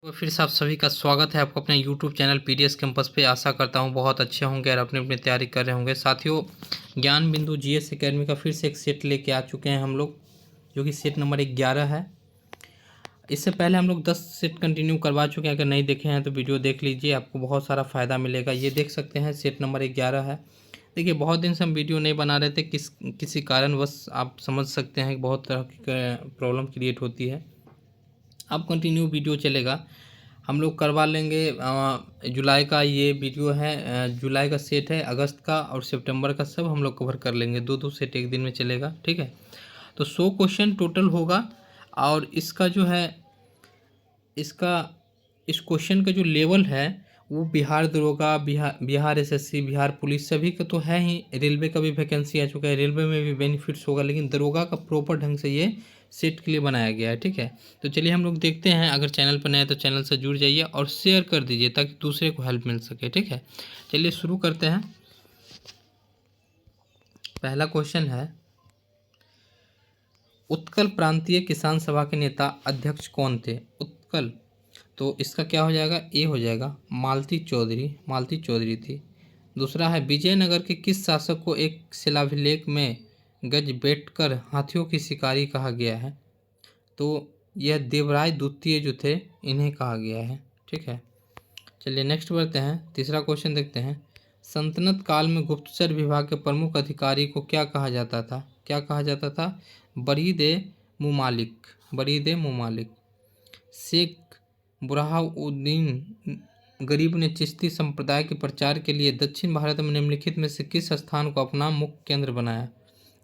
तो फिर से आप सभी का स्वागत है आपको अपने YouTube चैनल पीडीएस कैंपस पे। आशा करता हूँ बहुत अच्छे होंगे और अपनी अपनी तैयारी कर रहे होंगे। साथियों, ज्ञान बिंदु जीएस एकेडमी का फिर से एक सेट लेके आ चुके हैं हम लोग, जो कि सेट नंबर 11 है। इससे पहले हम लोग 10 सेट कंटिन्यू करवा चुके हैं। अगर नहीं देखे हैं तो वीडियो देख लीजिए, आपको बहुत सारा फ़ायदा मिलेगा। ये देख सकते हैं सेट नंबर 11 है। देखिए, बहुत दिन से हम वीडियो नहीं बना रहे थे, किसी कारणवश आप समझ सकते हैं कि बहुत तरह की प्रॉब्लम क्रिएट होती है। अब कंटिन्यू वीडियो चलेगा, हम लोग करवा लेंगे। जुलाई का ये वीडियो है, जुलाई का सेट है, अगस्त का और सितंबर का सब हम लोग कवर कर लेंगे। दो सेट एक दिन में चलेगा, ठीक है। तो 100 क्वेश्चन टोटल होगा और इसका जो है इस क्वेश्चन का जो लेवल है वो बिहार दरोगा, बिहार एसएससी, बिहार पुलिस सभी का तो है ही। रेलवे का भी वैकेंसी आ चुका है, रेलवे में भी बेनिफिट्स होगा, लेकिन दरोगा का प्रॉपर ढंग से ये सेट के लिए बनाया गया है, ठीक है। तो चलिए हम लोग देखते हैं। अगर चैनल पर नए तो चैनल से जुड़ जाइए और शेयर कर दीजिए ताकि दूसरे को हेल्प मिल सके, ठीक है। चलिए शुरू करते हैं। पहला क्वेश्चन है, उत्कल प्रांतीय किसान सभा के नेता अध्यक्ष कौन थे? उत्कल, तो इसका क्या हो जाएगा? ए हो जाएगा, मालती चौधरी थी। दूसरा है, विजयनगर के किस शासक को एक शिलाभिलेख में गज बैठकर हाथियों की शिकारी कहा गया है? तो यह देवराय द्वितीय जो थे, इन्हें कहा गया है, ठीक है। चलिए नेक्स्ट बढ़ते हैं, तीसरा क्वेश्चन देखते हैं। सल्तनत काल में गुप्तचर विभाग के प्रमुख अधिकारी को क्या कहा जाता था? क्या कहा जाता था? बरीद ए मुमालिक। शेख बुरहाउद्दीन गरीब ने चिश्ती संप्रदाय के प्रचार के लिए दक्षिण भारत में निम्नलिखित में से किस स्थान को अपना मुख्य केंद्र बनाया?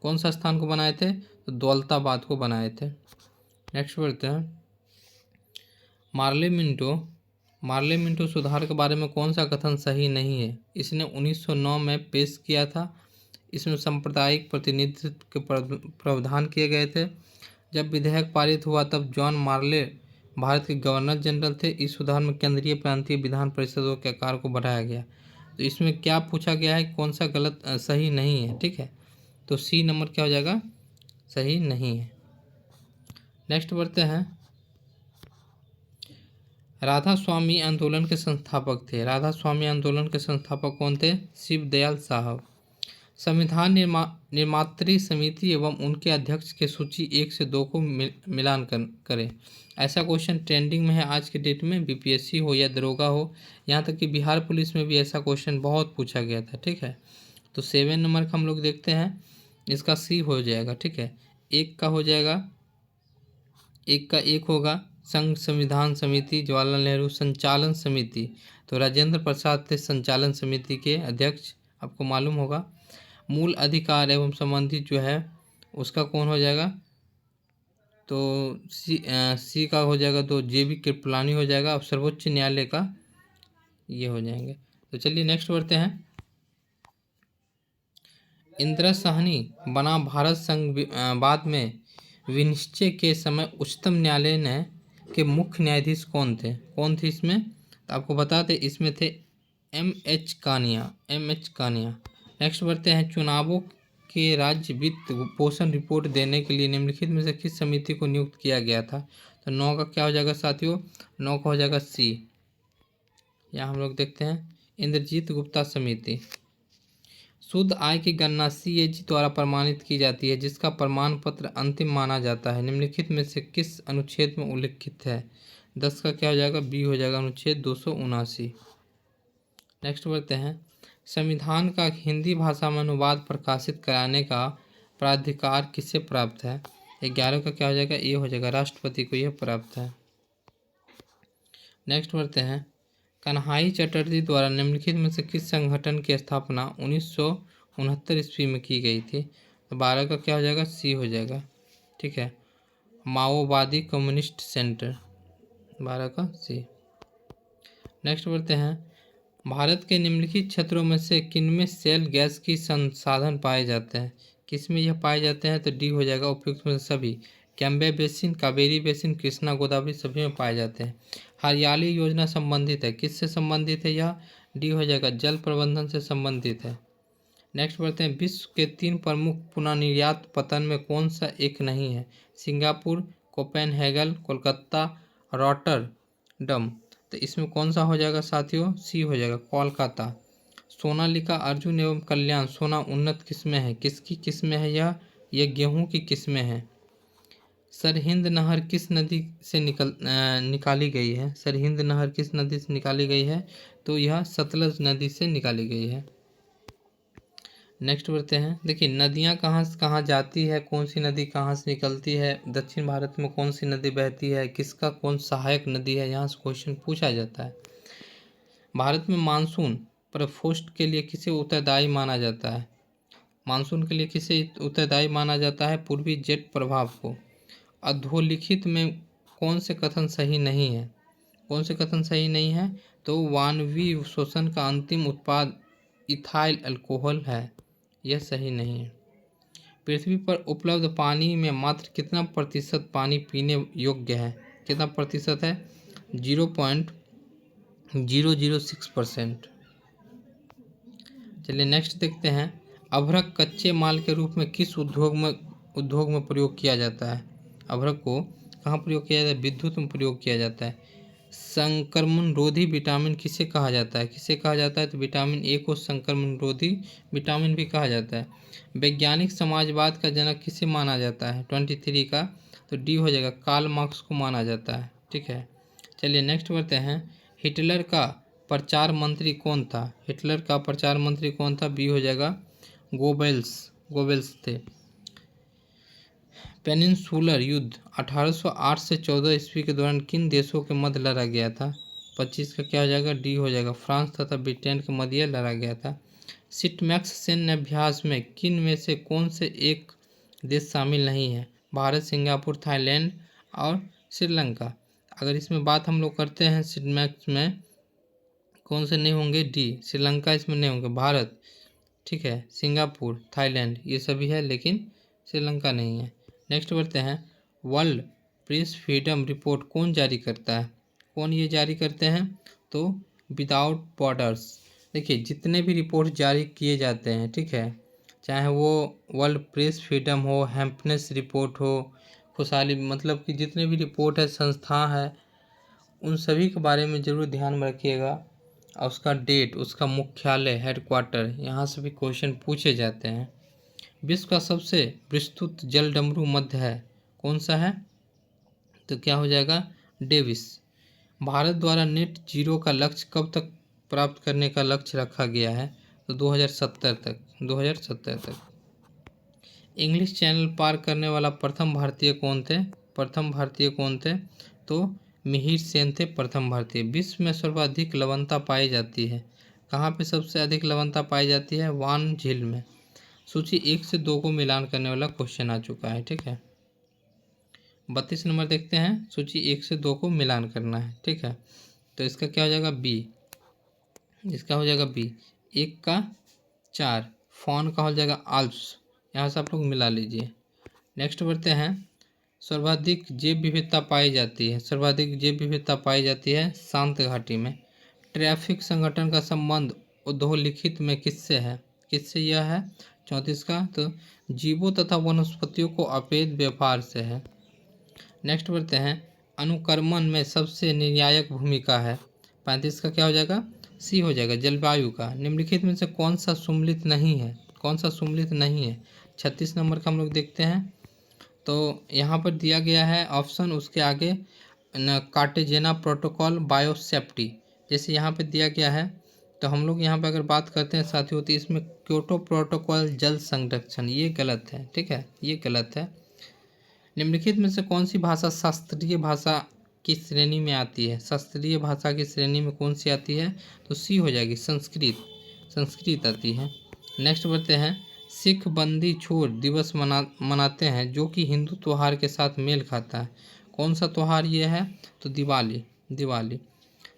कौन सा स्थान को बनाए थे? तो दौलताबाद को बनाए थे। नेक्स्ट बढ़ते हैं, मार्ले मिंटो सुधार के बारे में कौन सा कथन सही नहीं है? इसने 1909 में पेश किया था। इसमें सांप्रदायिक प्रतिनिधित्व के प्रावधान किए गए थे। जब विधेयक पारित हुआ तब जॉन मार्ले भारत के गवर्नर जनरल थे। इस सुधार में केंद्रीय प्रांतीय विधान परिषदों के आकार को बढ़ाया गया। तो इसमें क्या पूछा गया है, कौन सा सही नहीं है, ठीक है। तो सी नंबर क्या हो जाएगा? सही नहीं है। नेक्स्ट बढ़ते हैं, राधा स्वामी आंदोलन के संस्थापक थे। राधा स्वामी आंदोलन के संस्थापक कौन थे? शिव दयाल साहब। संविधान निर्मात्री समिति एवं उनके अध्यक्ष की सूची 1 से 2 को मिलान करें। ऐसा क्वेश्चन ट्रेंडिंग में है आज के डेट में, बीपीएससी हो या दरोगा हो, यहाँ तक कि बिहार पुलिस में भी ऐसा क्वेश्चन बहुत पूछा गया था, ठीक है। तो 7 नंबर का हम लोग देखते हैं, इसका सी हो जाएगा, ठीक है। एक का हो जाएगा, एक का एक होगा। संघ संविधान समिति, जवाहरलाल नेहरू संचालन समिति, तो राजेंद्र प्रसाद थे संचालन समिति के अध्यक्ष, आपको मालूम होगा। मूल अधिकार एवं संबंधित जो है उसका कौन हो जाएगा? तो सी का हो जाएगा, तो जेबी कृपलानी हो जाएगा। और सर्वोच्च न्यायालय का ये हो जाएंगे। तो चलिए नेक्स्ट बढ़ते हैं। इंदिरा साहनी बना भारत संघ बाद में विनिश्चय के समय उच्चतम न्यायालय ने के मुख्य न्यायाधीश कौन थे? कौन थे इसमें? तो आपको बता दें, इसमें थे एम.एच. कानिया। नेक्स्ट बढ़ते हैं, चुनावों के राज्य वित्त पोषण रिपोर्ट देने के लिए निम्नलिखित में से किस समिति को नियुक्त किया गया था? तो 9 का क्या हो जाएगा साथियों? 9 का हो जाएगा सी। यहाँ हम लोग देखते हैं, इंद्रजीत गुप्ता समिति। शुद्ध आय की गणना सीएजी द्वारा प्रमाणित की जाती है, जिसका प्रमाण पत्र अंतिम माना जाता है। निम्नलिखित में से किस अनुच्छेद में उल्लिखित है? 10 का क्या हो जाएगा? बी हो जाएगा, अनुच्छेद 279। नेक्स्ट बढ़ते हैं, संविधान का हिंदी भाषा में अनुवाद प्रकाशित कराने का प्राधिकार किसे प्राप्त है? 11 का क्या हो जाएगा? ये हो जाएगा, राष्ट्रपति को यह प्राप्त है। नेक्स्ट बढ़ते हैं, कन्हाई चटर्जी द्वारा निम्नलिखित में से किस संगठन की स्थापना 1969 ईस्वी में की गई थी? तो 12 का क्या हो जाएगा? सी हो जाएगा, ठीक है, माओवादी कम्युनिस्ट सेंटर, 12 का सी। नेक्स्ट बढ़ते हैं, भारत के निम्नलिखित क्षेत्रों में से किनमें शेल गैस की संसाधन पाए जाते हैं? किसमें यह पाए जाते हैं? तो डी हो जाएगा, उपयुक्त में सभी। Cambay basin, Kaveri basin, Krishna Godavari सभी में पाए जाते हैं। हरियाली योजना संबंधित है, किससे संबंधित है यह? डी हो जाएगा, जल प्रबंधन से संबंधित है। नेक्स्ट बढ़ते हैं, विश्व के 3 प्रमुख पुनर्निर्यात पतन में कौन सा एक नहीं है? सिंगापुर, कोपेनहेगन, कोलकाता, डम। तो इसमें कौन सा हो जाएगा साथियों, सी हो जाएगा, कोलकाता। सोनालिका, अर्जुन एवं कल्याण, सोना उन्नत किस्में है, किसकी किस्में है यह गेहूं की किस्में है। सरहिंद नहर किस नदी से निकाली गई है, सरहिंद नहर किस नदी से निकाली गई है, तो यह सतलज नदी से निकाली गई है। नेक्स्ट बढ़ते हैं। देखिए नदियाँ कहाँ से कहाँ जाती है, कौन सी नदी कहाँ से निकलती है, दक्षिण भारत में कौन सी नदी बहती है, किसका कौन सहायक नदी है, यहाँ से क्वेश्चन पूछा जाता है। भारत में मानसून प्रकोष्ठ के लिए किसे उत्तरदायी माना जाता है, मानसून के लिए किसे उत्तरदायी माना जाता है, पूर्वी जेट प्रभाव को। अधोलिखित में कौन से कथन सही नहीं है, कौन से कथन सही नहीं है, तो वानवी शोषण का अंतिम उत्पाद इथाइल अल्कोहल है, यह सही नहीं है। पृथ्वी पर उपलब्ध पानी में मात्र कितना प्रतिशत पानी पीने योग्य है, कितना प्रतिशत है, 0.006%। चलिए नेक्स्ट देखते हैं। अभ्रक कच्चे माल के रूप में किस उद्योग में प्रयोग किया जाता है, अभ्रक को कहाँ प्रयोग किया जाता है, विद्युत में प्रयोग किया जाता है। संक्रमण रोधी विटामिन किसे कहा जाता है, किसे कहा जाता है, तो विटामिन ए को संक्रमण रोधी विटामिन भी कहा जाता है। वैज्ञानिक समाजवाद का जनक किसे माना जाता है, 23 का, तो डी हो जाएगा, कार्ल मार्क्स को माना जाता है। ठीक है, चलिए नेक्स्ट बढ़ते हैं। हिटलर का प्रचार मंत्री कौन था, हिटलर का प्रचार मंत्री कौन था, बी हो जाएगा, गोबेल्स थे। पेनिनसुलर युद्ध 1808 से 14 ईस्वी के दौरान किन देशों के मध्य लड़ा गया था, 25 का क्या हो जाएगा, डी हो जाएगा, फ्रांस तथा ब्रिटेन के मध्य लड़ा गया था। सिटमैक्स सैन्य अभ्यास में किन में से कौन से एक देश शामिल नहीं है, भारत, सिंगापुर, थाईलैंड और श्रीलंका। अगर इसमें बात हम लोग करते हैं सिटमैक्स में कौन से नहीं होंगे, डी, श्रीलंका इसमें नहीं होंगे, भारत, ठीक है, सिंगापुर, थाईलैंड ये सभी है, लेकिन श्रीलंका नहीं है। नेक्स्ट बढ़ते हैं। वर्ल्ड प्रेस फ्रीडम रिपोर्ट कौन जारी करता है, कौन ये जारी करते हैं, तो विदाउट बॉर्डर्स। देखिए जितने भी रिपोर्ट जारी किए जाते हैं, ठीक है, चाहे वो वर्ल्ड प्रेस फ्रीडम हो, हैप्पीनेस रिपोर्ट हो, खुशहाली, मतलब कि जितने भी रिपोर्ट है, संस्था है, उन सभी के बारे में ज़रूर ध्यान में रखिएगा, और उसका डेट, उसका मुख्यालय, हेडक्वार्टर, यहाँ से भी क्वेश्चन पूछे जाते हैं। विश्व का सबसे विस्तृत जलडमरू मध्य है, कौन सा है, तो क्या हो जाएगा, डेविस। भारत द्वारा नेट जीरो का लक्ष्य कब तक प्राप्त करने का लक्ष्य रखा गया है, तो 2070 तक। इंग्लिश चैनल पार करने वाला प्रथम भारतीय कौन थे, तो मिहिर सेन थे प्रथम भारतीय। विश्व में सर्वाधिक लवणता पाई जाती है, कहाँ पे सबसे अधिक लवणता पाई जाती है, वान झील में। सूची 1 से 2 को मिलान करने वाला क्वेश्चन आ चुका है। ठीक है, 32 नंबर देखते हैं। सूची 1 से 2 को मिलान करना है। ठीक है, तो इसका क्या हो जाएगा, बी, इसका हो जाएगा बी। 1 का 4, फॉन का हो जाएगा आल्प्स, यहाँ से आप लोग मिला लीजिए। नेक्स्ट बढ़ते हैं। सर्वाधिक जैव विविधता पाई जाती है, सर्वाधिक जैव विविधता पाई जाती है शांत घाटी में। ट्रैफिक संगठन का संबंध उद्धोलिखित में किससे है, किससे यह है, 34 का, तो जीवों तथा वनस्पतियों को अवैध व्यापार से है। नेक्स्ट बढ़ते हैं। अनुक्रमण में सबसे निर्णायक भूमिका है, 35 का क्या हो जाएगा, सी हो जाएगा, जलवायु का। निम्नलिखित में से कौन सा सम्मिलित नहीं है, कौन सा सम्मिलित नहीं है, 36 नंबर का हम लोग देखते हैं। तो यहाँ पर दिया गया है ऑप्शन, उसके आगे कार्टेजेना प्रोटोकॉल, बायोसेफ्टी, जैसे यहाँ पे दिया गया है। तो हम लोग यहाँ पे अगर बात करते हैं साथियों, तो इसमें क्योटो प्रोटोकॉल जल संरक्षण, ये गलत है। ठीक है, ये गलत है। निम्नलिखित में से कौन सी भाषा शास्त्रीय भाषा की श्रेणी में आती है, शास्त्रीय भाषा की श्रेणी में कौन सी आती है, तो सी हो जाएगी, संस्कृत, संस्कृत आती है। नेक्स्ट बढ़ते हैं। सिख बंदी छोड़ दिवस मनाते हैं जो कि हिंदू त्यौहार के साथ मेल खाता है, कौन सा त्यौहार ये है, तो दिवाली, दिवाली।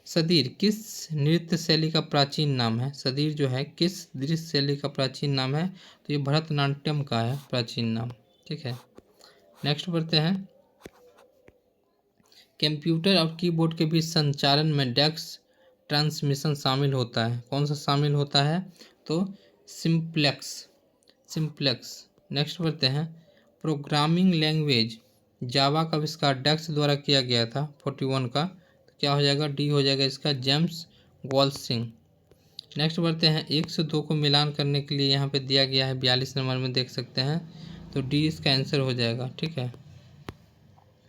सदीर किस नृत्य शैली का प्राचीन नाम है, सदीर जो है किस नृत्य शैली का प्राचीन नाम है, तो ये भरतनाट्यम का है प्राचीन नाम। ठीक है, नेक्स्ट बढ़ते हैं। कंप्यूटर और कीबोर्ड के बीच संचारण में डेस्क ट्रांसमिशन शामिल होता है, कौन सा शामिल होता है, तो सिंप्लेक्स, सिंप्लेक्स। नेक्स्ट बढ़ते हैं। प्रोग्रामिंग लैंग्वेज जावा का आविष्कार डेस्क द्वारा किया गया था, 41 का, क्या हो जाएगा, डी हो जाएगा इसका जेम्स वॉल्सिंग। नेक्स्ट बढ़ते हैं, 1 से 2 को मिलान करने के लिए यहाँ पे दिया गया है 42 नंबर में देख सकते हैं, तो डी इसका आंसर हो जाएगा। ठीक है,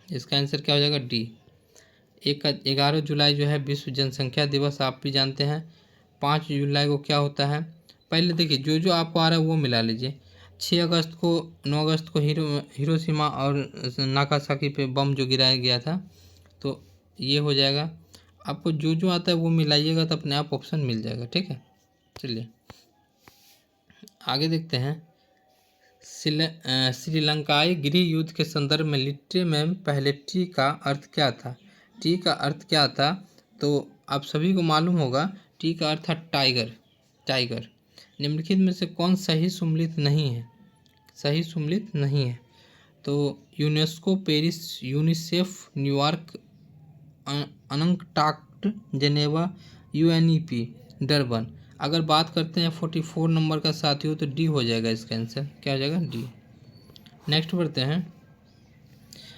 इसका आंसर क्या हो जाएगा, डी। 11 जुलाई जो है विश्व जनसंख्या दिवस, आप भी जानते हैं। 5 जुलाई को क्या होता है, पहले देखिए जो जो आपको आ रहा है वो मिला लीजिए। 6 अगस्त को, 9 अगस्त को हिरोशिमा और नागासाकी पे बम जो गिराया गया था, तो ये हो जाएगा। आपको जो जो आता है वो मिलाइएगा तो अपने आप ऑप्शन मिल जाएगा। ठीक है, चलिए आगे देखते हैं। श्रीलंकाई गृह युद्ध के संदर्भ में लिटरे में पहले टी का अर्थ क्या था। टी का अर्थ क्या था, तो आप सभी को मालूम होगा, टी का अर्थ था टाइगर। टाइगर निम्नलिखित में से कौन सही सम्मिलित नहीं है, सही सम्मिलित नहीं है, तो UNESCO, Paris, UNICEF, New York, Antarctic, Geneva, UNEP, Durban. अगर बात करते हैं 44 नंबर का साथियों, तो डी हो जाएगा इसका आंसर। क्या हो जाएगा, डी। नेक्स्ट बढ़ते हैं,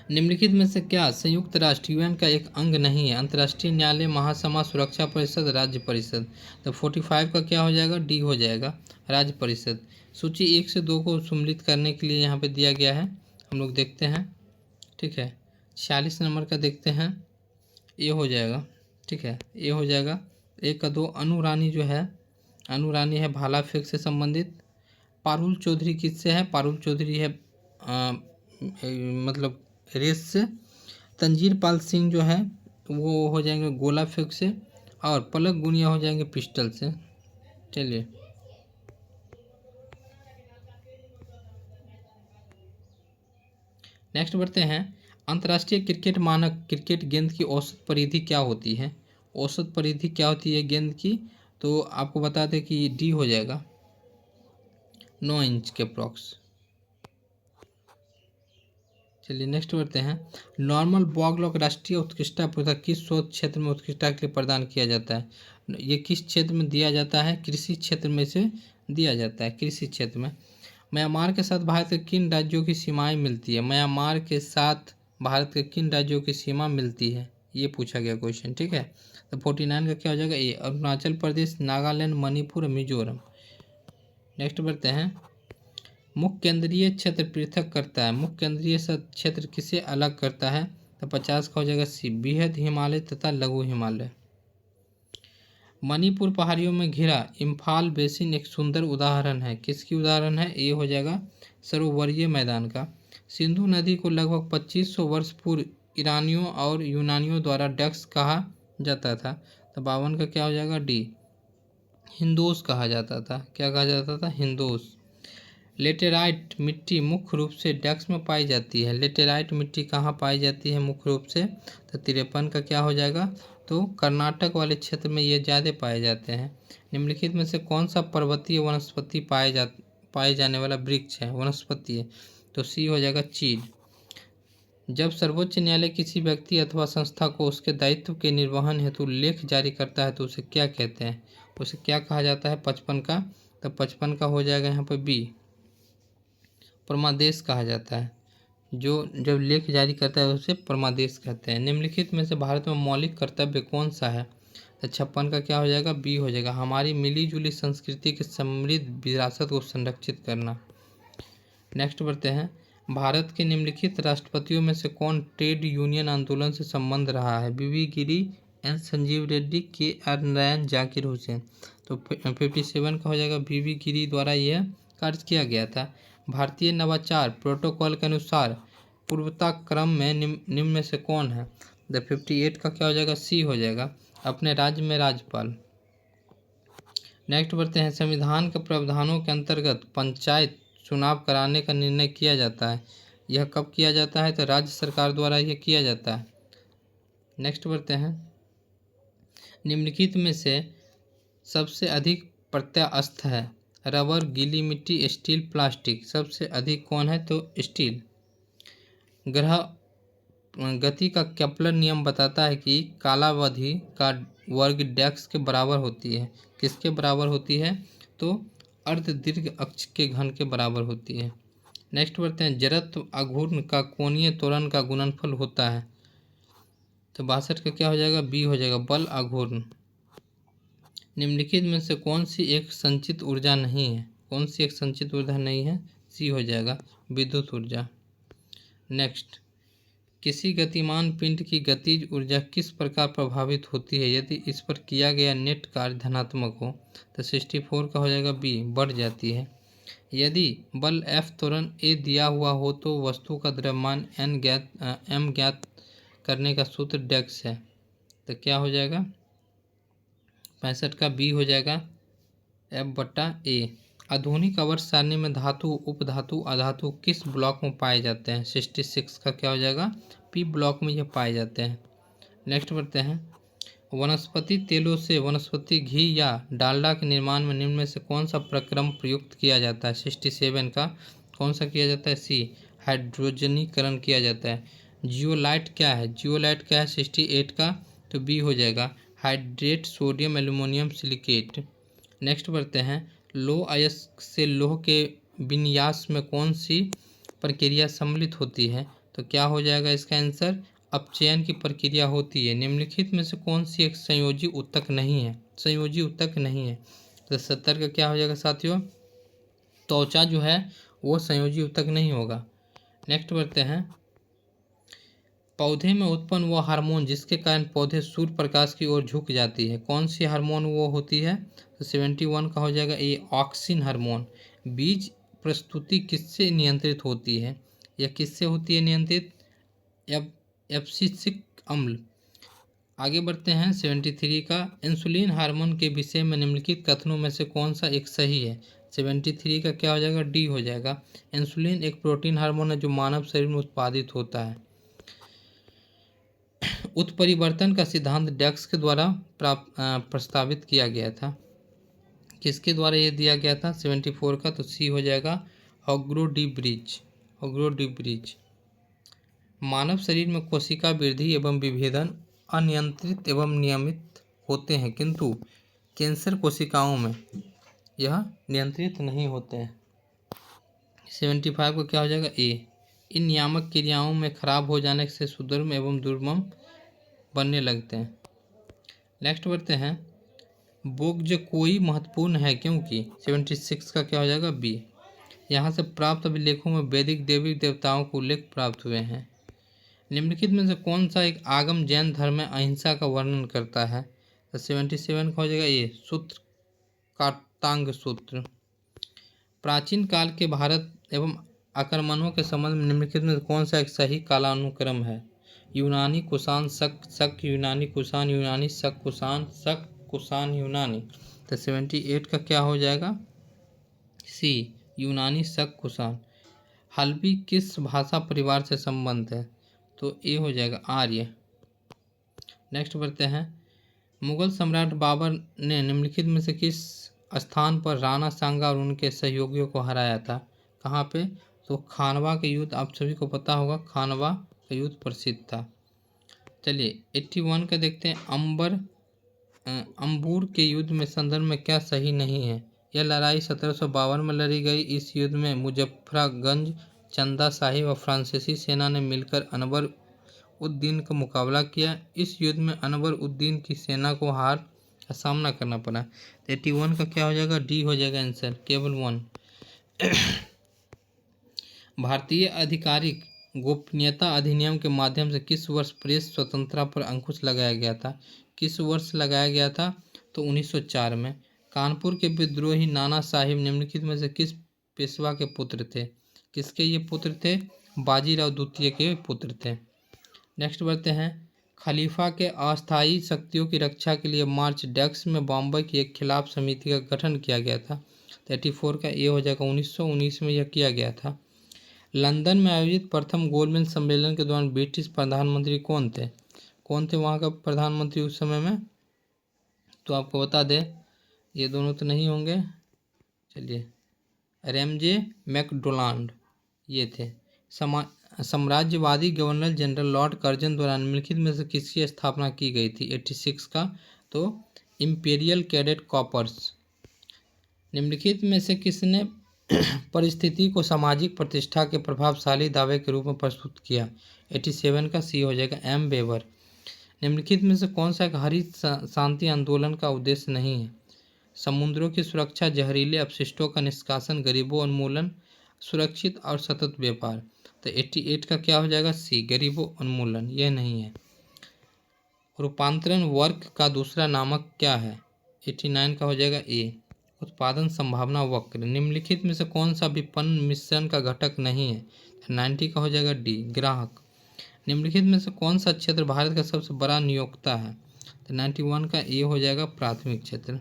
निम्नलिखित में से क्या संयुक्त राष्ट्र यूएन का एक अंग नहीं है। अंतर्राष्ट्रीय न्यायालय, महासभा, सुरक्षा परिषद, राज्य परिषद। तो 45 का क्या हो जाएगा, डी हो जाएगा, राज्य परिषद। सूची 1 से 2 को सम्मिलित करने के लिए यहाँ पे दिया गया है, हम लोग देखते हैं। ठीक है, 46 नंबर का देखते हैं, ये हो जाएगा। ठीक है, ये हो जाएगा। 1 का 2 अनुरानी जो है, अनुरानी है भाला फेंक से संबंधित। पारुल चौधरी किससे है, पारुल चौधरी है मतलब रेस से। तंजीर पाल सिंह जो है वो हो जाएंगे गोला फेंक से, और पलक गुनिया हो जाएंगे पिस्टल से। चलिए नेक्स्ट बढ़ते हैं, अंतर्राष्ट्रीय क्रिकेट मानक क्रिकेट गेंद की औसत परिधि क्या होती है। औसत परिधि क्या होती है गेंद की, तो आपको बता दें कि डी हो जाएगा, 9 इंच के अप्रॉक्स। चलिए नेक्स्ट बढ़ते हैं, नॉर्मन बॉरलॉग राष्ट्रीय उत्कृष्टता पुरस्कार किस शोध क्षेत्र में उत्कृष्टता के लिए प्रदान किया जाता है। ये किस क्षेत्र में दिया जाता है, कृषि क्षेत्र में से दिया जाता है, कृषि क्षेत्र में। म्यांमार के साथ भारत के किन राज्यों की सीमाएं मिलती है। म्यांमार के साथ भारत के किन राज्यों की सीमा मिलती है, ये पूछा गया क्वेश्चन। ठीक है, तो 49 का क्या हो जाएगा, ए। अरुणाचल प्रदेश, नागालैंड, मणिपुर, मिजोरम। नेक्स्ट बढ़ते हैं, मुख्य केंद्रीय क्षेत्र पृथक करता है। मुख्य केंद्रीय क्षेत्र किसे अलग करता है, तो 50 का हो जाएगा सी, बृहद हिमालय तथा लघु हिमालय। मणिपुर पहाड़ियों में घिरा इम्फाल बेसिन एक सुंदर उदाहरण है, किसकी उदाहरण है, ये हो जाएगा सरोवरीय मैदान का। सिंधु नदी को लगभग 2500 वर्ष पूर्व ईरानियों और यूनानियों द्वारा डक्स कहा जाता था, तो 52 का क्या हो जाएगा, डी, हिंदोस कहा जाता था। क्या कहा जाता था, हिंदोस। लेटेराइट मिट्टी मुख्य रूप से डक्स में पाई जाती है। लेटेराइट मिट्टी कहाँ पाई जाती है मुख्य रूप से, तो 53 का क्या हो जाएगा, तो कर्नाटक वाले क्षेत्र में ये ज़्यादा पाए जाते हैं। निम्नलिखित में से कौन सा पर्वतीय वनस्पति पाए जाने वाला वृक्ष है, वनस्पति है, तो सी हो जाएगा, चीड़। जब सर्वोच्च न्यायालय किसी व्यक्ति अथवा संस्था को उसके दायित्व के निर्वहन हेतु लेख जारी करता है तो उसे क्या कहते हैं, उसे क्या कहा जाता है, 55 का, तो 55 का हो जाएगा यहाँ पर बी, परमादेश कहा जाता है। जो जब लेख जारी करता है उसे परमादेश कहते हैं। निम्नलिखित में से भारत में मौलिक कर्तव्य कौन सा है, तो 56 का क्या हो जाएगा, बी हो जाएगा, हमारी मिली जुली संस्कृति की समृद्ध विरासत को संरक्षित करना। नेक्स्ट बढ़ते हैं, भारत के निम्नलिखित राष्ट्रपतियों में से कौन ट्रेड यूनियन आंदोलन से संबंध रहा है। बीवी गिरी, एन संजीव रेड्डी, के आर नारायण, जाकिर हुसैन। तो 57 का हो जाएगा, बीवी गिरी द्वारा यह कार्य किया गया था। भारतीय नवाचार प्रोटोकॉल के अनुसार पूर्वता क्रम में निम्न में से कौन है, द 58 का क्या हो जाएगा, सी हो जाएगा, अपने राज्य में राज्यपाल। नेक्स्ट बढ़ते हैं, संविधान के प्रावधानों के अंतर्गत पंचायत चुनाव कराने का निर्णय किया जाता है, यह कब किया जाता है, तो राज्य सरकार द्वारा यह किया जाता है। नेक्स्ट बढ़ते हैं, निम्नलिखित में से सबसे अधिक प्रत्यास्थ है, रबर, गीली मिट्टी, स्टील, प्लास्टिक। सबसे अधिक कौन है, तो स्टील। ग्रह गति का केपलर नियम बताता है कि कालावधि का वर्ग डैक्स के बराबर होती है, किसके बराबर होती है, तो अर्ध दीर्घ अक्ष के घन के बराबर होती है। नेक्स्ट बढ़ते हैं, जड़त्व आघूर्ण का कोणीय त्वरण का गुणनफल होता है, तो 62 का क्या हो जाएगा, बी हो जाएगा, बल आघूर्ण। निम्नलिखित में से कौन सी एक संचित ऊर्जा नहीं है, कौन सी एक संचित ऊर्जा नहीं है, सी हो जाएगा, विद्युत ऊर्जा। नेक्स्ट, किसी गतिमान पिंड की गतिज ऊर्जा किस प्रकार प्रभावित होती है यदि इस पर किया गया नेट कार्य धनात्मक हो, तो 64 का हो जाएगा बी, बढ़ जाती है। यदि बल F त्वरण A दिया हुआ हो तो वस्तु का द्रव्यमान m ज्ञात करने का सूत्र डेक्स है, तो क्या हो जाएगा, 65 का बी हो जाएगा, F/A। आधुनिक आवर्त सारणी में धातु, उपधातु, अधातु किस ब्लॉक में पाए जाते हैं, 66 का क्या हो जाएगा, पी ब्लॉक में ये पाए जाते हैं। नेक्स्ट बढ़ते हैं, वनस्पति तेलों से वनस्पति घी या डालडा के निर्माण में निम्न में से कौन सा प्रक्रम प्रयुक्त किया जाता है, 67 का कौन सा किया जाता है, सी, हाइड्रोजनीकरण किया जाता है। जियोलाइट क्या है, जियोलाइट क्या है, 68 का, तो बी हो जाएगा, hydrate sodium aluminium silicate. Next बढ़ते हैं, लोह अयस्क से लोह के विन्यास में कौन सी प्रक्रिया सम्मिलित होती है, तो क्या हो जाएगा इसका आंसर, अपचयन की प्रक्रिया होती है। निम्नलिखित में से कौन सी एक संयोजी ऊतक नहीं है, संयोजी ऊतक नहीं है, तो 70 का क्या हो जाएगा साथियों, त्वचा जो है वो संयोजी ऊतक नहीं होगा। नेक्स्ट बढ़ते हैं, पौधे में उत्पन्न वो हार्मोन जिसके कारण पौधे सूर्य प्रकाश की ओर झुक जाती है, कौन सी हार्मोन वो होती है, तो 71 का हो जाएगा ए, ऑक्सिन हार्मोन। बीज प्रस्तुति किससे नियंत्रित होती है, या किससे होती है नियंत्रित, एब्सिसिक अम्ल। आगे बढ़ते हैं, 73 का, इंसुलिन हार्मोन के विषय में निम्नलिखित कथनों में से कौन सा एक सही है, 73 का क्या हो जाएगा, डी हो जाएगा, इंसुलिन एक प्रोटीन हार्मोन है जो मानव शरीर में उत्पादित होता है। उत्परिवर्तन का सिद्धांत डेक्स के द्वारा प्रस्तावित किया गया था, किसके द्वारा ये दिया गया था, 74 का, तो सी हो जाएगा, ऑग्रो डी ब्रिज, ऑग्रो डी ब्रिज। मानव शरीर में कोशिका वृद्धि एवं विभेदन अनियंत्रित एवं नियमित होते हैं किंतु कैंसर कोशिकाओं में यह नियंत्रित नहीं होते हैं। 75 को क्या हो जाएगा, ए, इन नियामक क्रियाओं में खराब हो जाने से सुदृढ़ एवं दुर्गम बनने लगते हैं। नेक्स्ट बढ़ते हैं, बोग्ज कोई महत्वपूर्ण है क्योंकि 76 का क्या हो जाएगा, बी, यहाँ से प्राप्त अभिलेखों में वैदिक देवी देवताओं को उल्लेख प्राप्त हुए हैं। निम्नलिखित में से कौन सा एक आगम जैन धर्म में अहिंसा का वर्णन करता है, तो 77 का हो जाएगा ए, सूत्र कात्यायन सूत्र। प्राचीन काल के भारत एवं आक्रमणों के संबंध में निम्नलिखित में कौन सा एक सही कालानुक्रम है, यूनानी कुषाण शक, शक यूनानी कुषाण यूनानी शक कुषाण शक कुषाण यूनानी, तो 78 का क्या हो जाएगा, सी, यूनानी शक कुषाण। हल्बी किस भाषा परिवार से संबंध है, तो ए हो जाएगा, आर्य। नेक्स्ट बढ़ते हैं, मुगल सम्राट बाबर ने निम्नलिखित में से किस स्थान पर राणा सांगा और उनके सहयोगियों को हराया था, कहाँ पे, तो खानवा के युद्ध, आप सभी को पता होगा खानवा का युद्ध प्रसिद्ध था। चलिए 81 का देखते हैं, अंबूर के युद्ध में संदर्भ में क्या सही नहीं है, यह लड़ाई 1752 में लड़ी गई। इस युद्ध में मुजफ्फरगंज, चंदा साहिब और फ्रांसीसी सेना ने मिलकर अनवर उद्दीन का मुकाबला किया। इस युद्ध में अनवर उद्दीन की सेना को हार का सामना करना पड़ा। 81 का क्या हो जाएगा, डी हो जाएगा आंसर, केवल 1। भारतीय आधिकारिक गोपनीयता अधिनियम के माध्यम से किस वर्ष प्रेस स्वतंत्रता पर अंकुश लगाया गया था, किस वर्ष लगाया गया था, तो 1904 में। कानपुर के विद्रोही नाना साहिब निम्नलिखित में से किस पेशवा के पुत्र थे, किसके ये पुत्र थे, बाजीराव द्वितीय के पुत्र थे। नेक्स्ट बढ़ते हैं, खलीफा के अस्थायी शक्तियों की रक्षा के लिए मार्च डेक्स में बॉम्बे की एक खिलाफ समिति का गठन किया गया था। 34 का ए हो जाएगा, 1919 में यह किया गया था। लंदन में आयोजित प्रथम गोलमेज सम्मेलन के दौरान ब्रिटिश प्रधानमंत्री कौन थे, कौन थे वहाँ का प्रधानमंत्री उस समय में, तो आपको बता दें ये दोनों तो नहीं होंगे, चलिए रैमजे मैकडोनाल्ड ये थे। साम्राज्यवादी गवर्नर जनरल लॉर्ड कर्जन द्वारा निम्नलिखित में से किसकी स्थापना की गई थी, 86 का, तो इंपीरियल कैडेट कॉर्प्स। निम्नलिखित में से किसने परिस्थिति को सामाजिक प्रतिष्ठा के प्रभावशाली दावे के रूप में प्रस्तुत किया, 87 का सी हो जाएगा, एम वेबर। निम्नलिखित में से कौन सा एक हरित शांति आंदोलन का उद्देश्य नहीं है? समुद्रों की सुरक्षा, जहरीले अपशिष्टों का निष्कासन, गरीबों उन्मूलन, सुरक्षित और सतत व्यापार। तो 88 का क्या हो जाएगा? सी, गरीबों उन्मूलन, यह नहीं है। रूपांतरण वर्क का दूसरा नामक क्या है? 89 का हो जाएगा ए, उत्पादन संभावना वक्र। निम्नलिखित में से कौन सा विपणन मिश्रण का घटक नहीं है? 90 का हो जाएगा डी, ग्राहक। निम्नलिखित में से कौन सा क्षेत्र भारत का सबसे बड़ा नियोक्ता है? तो 91 का ए हो जाएगा, प्राथमिक क्षेत्र।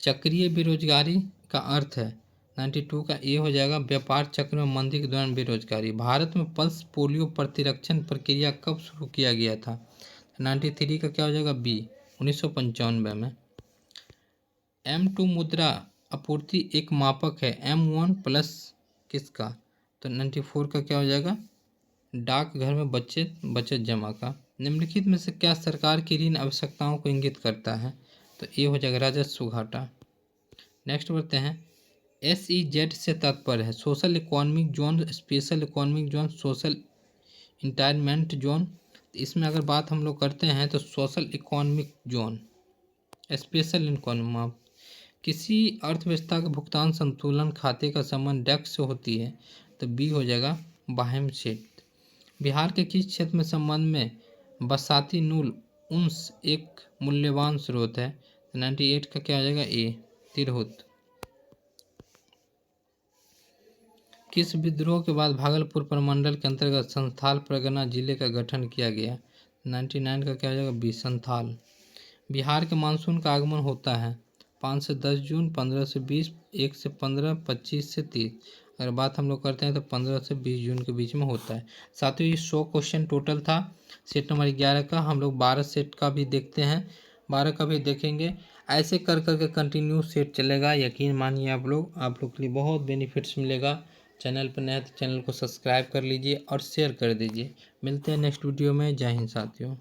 चक्रीय बेरोजगारी का अर्थ है? 92 का ए हो जाएगा, व्यापार चक्र में मंदी के दौरान बेरोजगारी। भारत में पल्स पोलियो प्रतिरक्षण प्रक्रिया कब शुरू किया गया था? 93 का क्या हो जाएगा? बी, 1995 में। M2 मुद्रा आपूर्ति एक मापक है, M1 प्लस किसका? तो 94 का क्या हो जाएगा? डाकघर में बचत जमा का। निम्नलिखित में से क्या सरकार की ऋण आवश्यकताओं को इंगित करता है? तो ये हो जाएगा राजस्व घाटा। नेक्स्ट बढ़ते हैं। SEZ से तात्पर्य है social economic zone, special economic zone, social environment zone. इसमें अगर बात हम लोग करते हैं तो social economic zone, special economic. किसी अर्थव्यवस्था का भुगतान संतुलन खाते का संबंध डेस्क से होती है, तो बी हो जाएगा, बाह्य क्षेत्र। बिहार के किस क्षेत्र में संबंध में बरसाती नूल उन्स एक मूल्यवान स्रोत है? 98 का क्या हो जाएगा? ए, तिरहुत। किस विद्रोह के बाद भागलपुर प्रमंडल के अंतर्गत संथाल परगना जिले का गठन किया गया? 99 का क्या हो जाएगा? बी, संथाल। बिहार के मानसून का आगमन होता है 5 से 10 जून, 15 से 20, 1 से 15, 25 से 30। अगर बात हम लोग करते हैं तो 15 से 20 जून के बीच में होता है। साथियों, ये 100 क्वेश्चन टोटल था सेट नंबर 11 का। हम लोग 12 सेट का भी देखते हैं, 12 का भी देखेंगे। ऐसे कर करके कंटिन्यू सेट चलेगा। यकीन मानिए आप लोग के लिए बहुत बेनिफिट्स मिलेगा। चैनल पर नए तो चैनल को सब्सक्राइब कर लीजिए और शेयर कर दीजिए। मिलते हैं नेक्स्ट वीडियो में। जय हिंद साथियों।